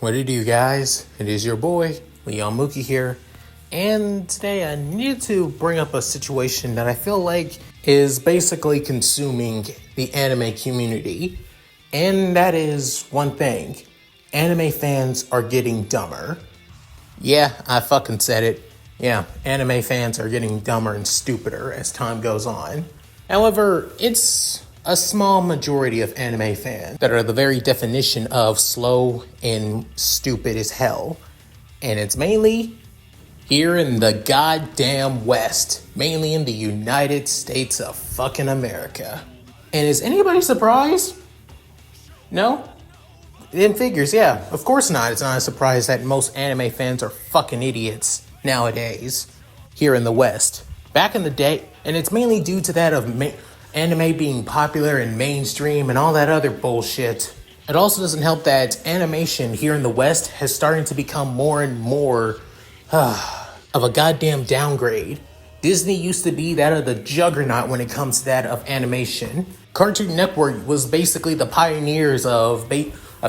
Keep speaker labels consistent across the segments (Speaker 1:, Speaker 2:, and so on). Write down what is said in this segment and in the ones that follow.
Speaker 1: what it do, guys? It is your boy, Leon Mooky here, and today I need to bring up a situation that I feel like is basically consuming the anime community, and that is one thing. Anime fans are getting dumber. Yeah, I fucking said it. Yeah, anime fans are getting dumber and stupider as time goes on. However, it's a small majority of anime fans that are the very definition of slow and stupid as hell. And it's mainly here in the goddamn West, mainly in the United States of fucking America. And is anybody surprised? No? In figures, yeah, of course not. It's not a surprise that most anime fans are fucking idiots nowadays here in the West. Back in the day, and it's mainly due to that of anime being popular and mainstream and all that other bullshit. It also doesn't help that animation here in the West has started to become more and more of a goddamn downgrade. Disney used to be that of the juggernaut when it comes to that of animation. Cartoon Network was basically the pioneers of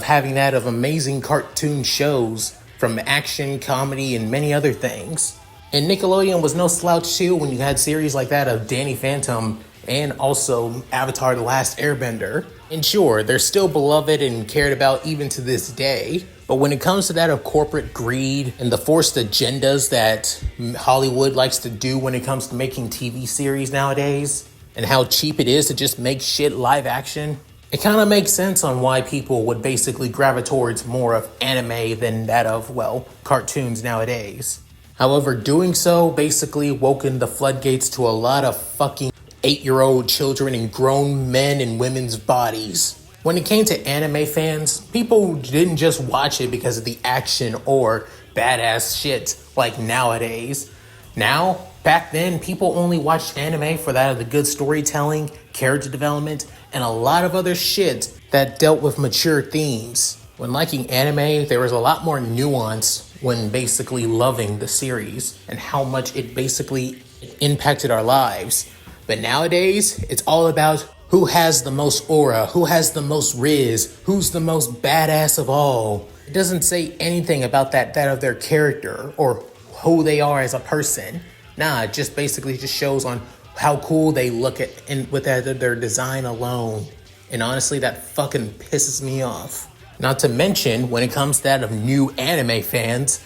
Speaker 1: having that of amazing cartoon shows from action, comedy, and many other things. And Nickelodeon was no slouch too when you had series like that of Danny Phantom and also Avatar: The Last Airbender. And sure, they're still beloved and cared about even to this day. But when it comes to that of corporate greed and the forced agendas that Hollywood likes to do when it comes to making TV series nowadays, and how cheap it is to just make shit live action, it kind of makes sense on why people would basically gravitate towards more of anime than that of, well, cartoons nowadays. However, doing so basically woken the floodgates to a lot of fucking 8-year-old children and grown men and women's bodies. When it came to anime fans, people didn't just watch it because of the action or badass shit like nowadays. Now, back then, people only watched anime for that of the good storytelling, character development, and a lot of other shit that dealt with mature themes. When liking anime, there was a lot more nuance when basically loving the series and how much it basically impacted our lives. But nowadays, it's all about who has the most aura, who has the most riz, who's the most badass of all. It doesn't say anything about that of their character or who they are as a person. Nah, it just basically just shows on how cool they look at and with their design alone. And honestly, that fucking pisses me off. Not to mention, when it comes to that of new anime fans,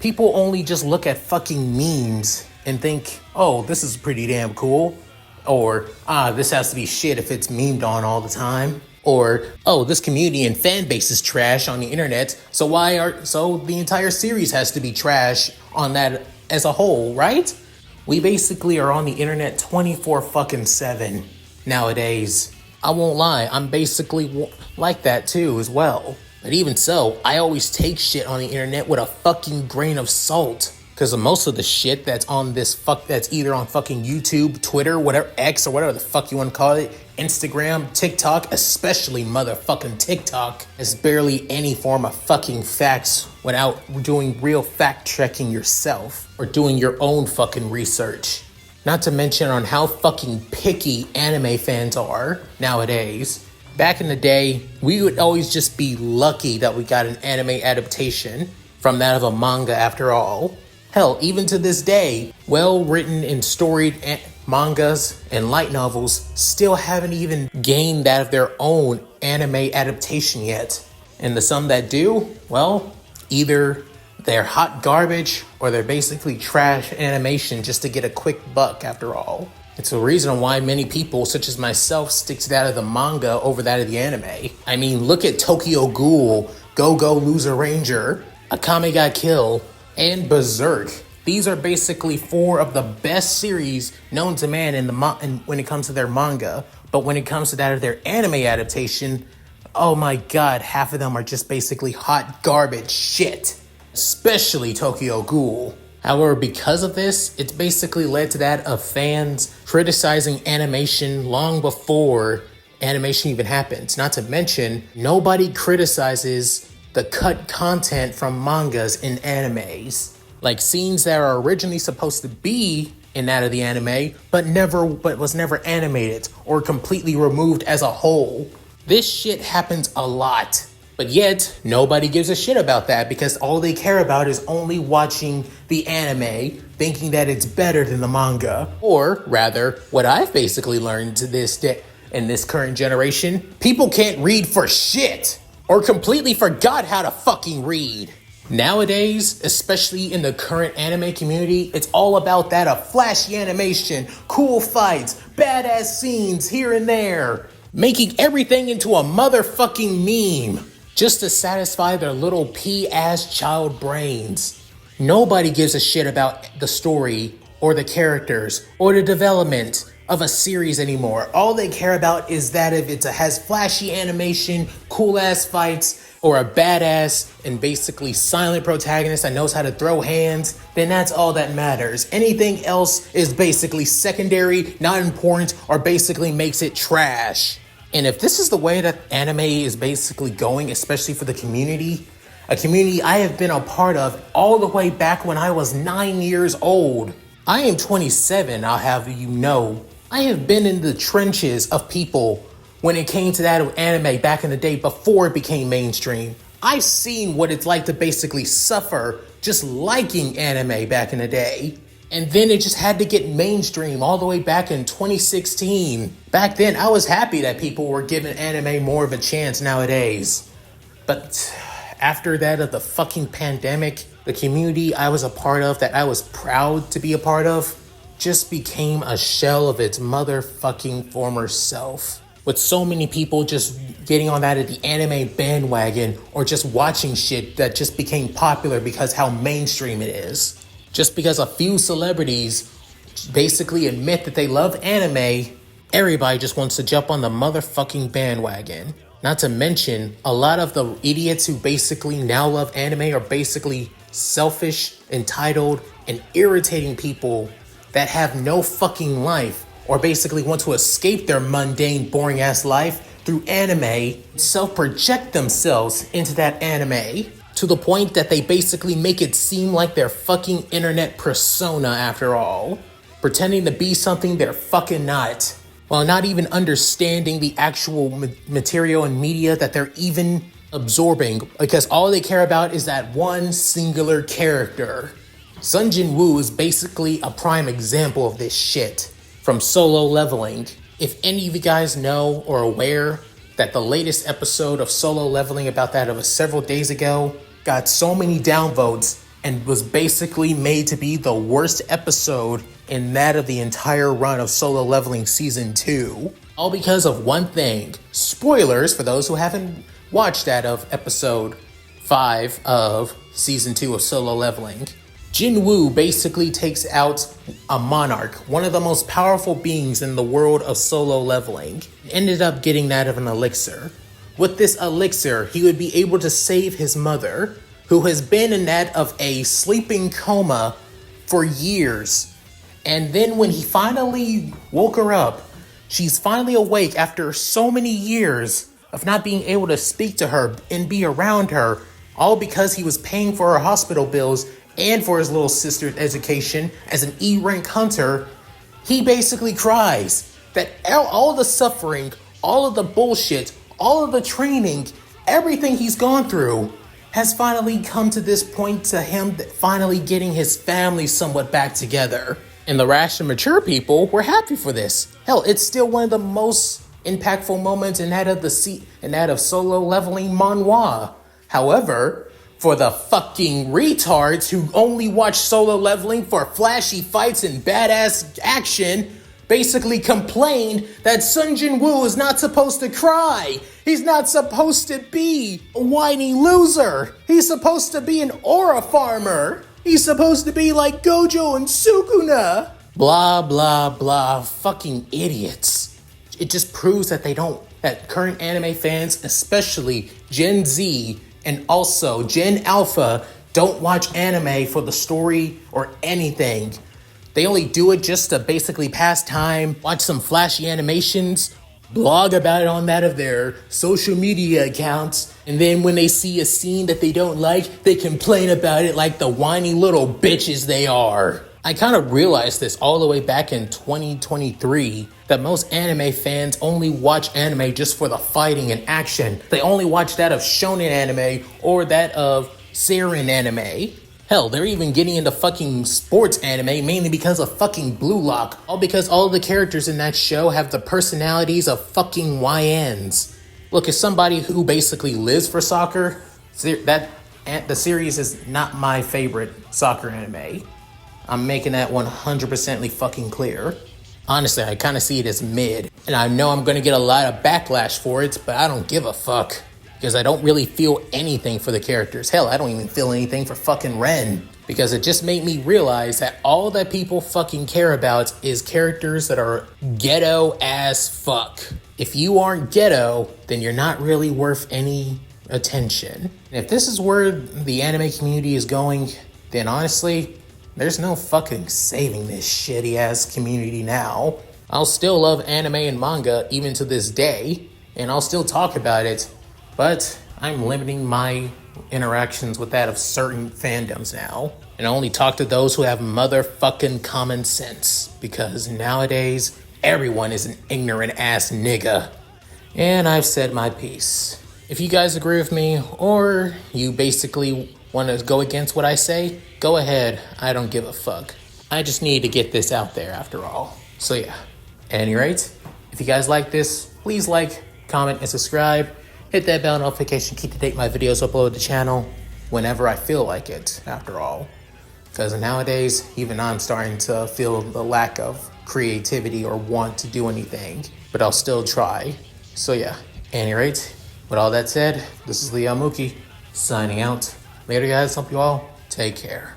Speaker 1: people only just look at fucking memes and think, oh, this is pretty damn cool. Or, this has to be shit if it's memed on all the time. Or, oh, this community and fan base is trash on the internet, so the entire series has to be trash on that as a whole, right? We basically are on the internet 24/7 nowadays. I won't lie, I'm basically like that too as well. But even so, I always take shit on the internet with a fucking grain of salt. Because most of the shit that's on that's either on fucking YouTube, Twitter, whatever, X, or whatever the fuck you want to call it, Instagram, TikTok, especially motherfucking TikTok, has barely any form of fucking facts without doing real fact checking yourself or doing your own fucking research. Not to mention on how fucking picky anime fans are nowadays. Back in the day, we would always just be lucky that we got an anime adaptation from that of a manga after all. Hell, even to this day, well-written and storied mangas and light novels still haven't even gained that of their own anime adaptation yet. And the some that do, well, either they're hot garbage or they're basically trash animation just to get a quick buck after all. It's a reason why many people, such as myself, stick to that of the manga over that of the anime. I mean, look at Tokyo Ghoul, Go Go Loser Ranger, Akame ga Kill, and Berserk. These are basically 4 of the best series known to man when it comes to their manga. But when it comes to that of their anime adaptation, oh my god, half of them are just basically hot garbage shit. Especially Tokyo Ghoul. However, because of this, it's basically led to that of fans criticizing animation long before animation even happens. Not to mention, nobody criticizes the cut content from mangas in animes. Like scenes that are originally supposed to be in that of the anime, but was never animated or completely removed as a whole. This shit happens a lot. But yet, nobody gives a shit about that because all they care about is only watching the anime, thinking that it's better than the manga. Or rather, what I've basically learned to this day in this current generation, people can't read for shit or completely forgot how to fucking read. Nowadays, especially in the current anime community, it's all about that of flashy animation, cool fights, badass scenes here and there, making everything into a motherfucking meme just to satisfy their little pea-ass child brains. Nobody gives a shit about the story or the characters or the development of a series anymore. All they care about is that if it has flashy animation, cool-ass fights, or a badass and basically silent protagonist that knows how to throw hands, then that's all that matters. Anything else is basically secondary, not important, or basically makes it trash. And if this is the way that anime is basically going, especially for the community, a community I have been a part of all the way back when I was 9 years old. I am 27, I'll have you know. I have been in the trenches of people when it came to that of anime back in the day before it became mainstream. I've seen what it's like to basically suffer just liking anime back in the day. And then it just had to get mainstream all the way back in 2016. Back then, I was happy that people were giving anime more of a chance nowadays. But after that of the fucking pandemic, the community I was a part of, that I was proud to be a part of, just became a shell of its motherfucking former self. With so many people just getting on that at the anime bandwagon or just watching shit that just became popular because how mainstream it is. Just because a few celebrities basically admit that they love anime, everybody just wants to jump on the motherfucking bandwagon. Not to mention, a lot of the idiots who basically now love anime are basically selfish, entitled, and irritating people that have no fucking life, or basically want to escape their mundane, boring-ass life through anime, self-project themselves into that anime, to the point that they basically make it seem like they're fucking internet persona after all, pretending to be something they're fucking not, while not even understanding the actual material and media that they're even absorbing, because all they care about is that one singular character. Sun Jin-woo is basically a prime example of this shit. From Solo Leveling. If any of you guys know or aware that the latest episode of Solo Leveling about that of several days ago got so many downvotes and was basically made to be the worst episode in that of the entire run of Solo Leveling Season 2. All because of one thing. Spoilers for those who haven't watched that of episode 5 of Season 2 of Solo Leveling. Jin-woo basically takes out a monarch, one of the most powerful beings in the world of Solo Leveling, ended up getting that of an elixir. With this elixir, he would be able to save his mother, who has been in that of a sleeping coma for years. And then when he finally woke her up, she's finally awake after so many years of not being able to speak to her and be around her, all because he was paying for her hospital bills and for his little sister's education as an E-rank hunter. He basically cries that all the suffering, all of the bullshit, all of the training, everything he's gone through has finally come to this point to him that finally getting his family somewhat back together. And the rash and mature people were happy for this. Hell, it's still one of the most impactful moments in that of Solo Leveling manhwa. However, for the fucking retards who only watch Solo Leveling for flashy fights and badass action, basically complained that Sun Jin-woo is not supposed to cry. He's not supposed to be a whiny loser. He's supposed to be an aura farmer. He's supposed to be like Gojo and Sukuna. Blah, blah, blah. Fucking idiots. It just proves that that current anime fans, especially Gen Z, and also Gen Alpha, don't watch anime for the story or anything. They only do it just to basically pass time, watch some flashy animations, blog about it on that of their social media accounts, and then when they see a scene that they don't like, they complain about it like the whiny little bitches they are. I kind of realized this all the way back in 2023 that most anime fans only watch anime just for the fighting and action. They only watch that of shonen anime or that of seinen anime. Hell, they're even getting into fucking sports anime mainly because of fucking Blue Lock. All because all of the characters in that show have the personalities of fucking YNs. Look, as somebody who basically lives for soccer, the series is not my favorite soccer anime. I'm making that 100% fucking clear. Honestly, I kind of see it as mid. And I know I'm going to get a lot of backlash for it, but I don't give a fuck. Because I don't really feel anything for the characters. Hell, I don't even feel anything for fucking Ren. Because it just made me realize that all that people fucking care about is characters that are ghetto as fuck. If you aren't ghetto, then you're not really worth any attention. And if this is where the anime community is going, then honestly, there's no fucking saving this shitty ass community now. I'll still love anime and manga even to this day, and I'll still talk about it, but I'm limiting my interactions with that of certain fandoms now. And I only talk to those who have motherfucking common sense, because nowadays, everyone is an ignorant ass nigga. And I've said my piece. If you guys agree with me, or you basically want to go against what I say, go ahead. I don't give a fuck. I just need to get this out there after all. So yeah, at any rate, if you guys like this, please like, comment, and subscribe. Hit that bell notification, keep to date my videos upload to the channel whenever I feel like it, after all. Because nowadays, even I'm starting to feel the lack of creativity or want to do anything, but I'll still try. So yeah, at any rate, with all that said, this is Mooky signing out. Later guys, hope you all take care.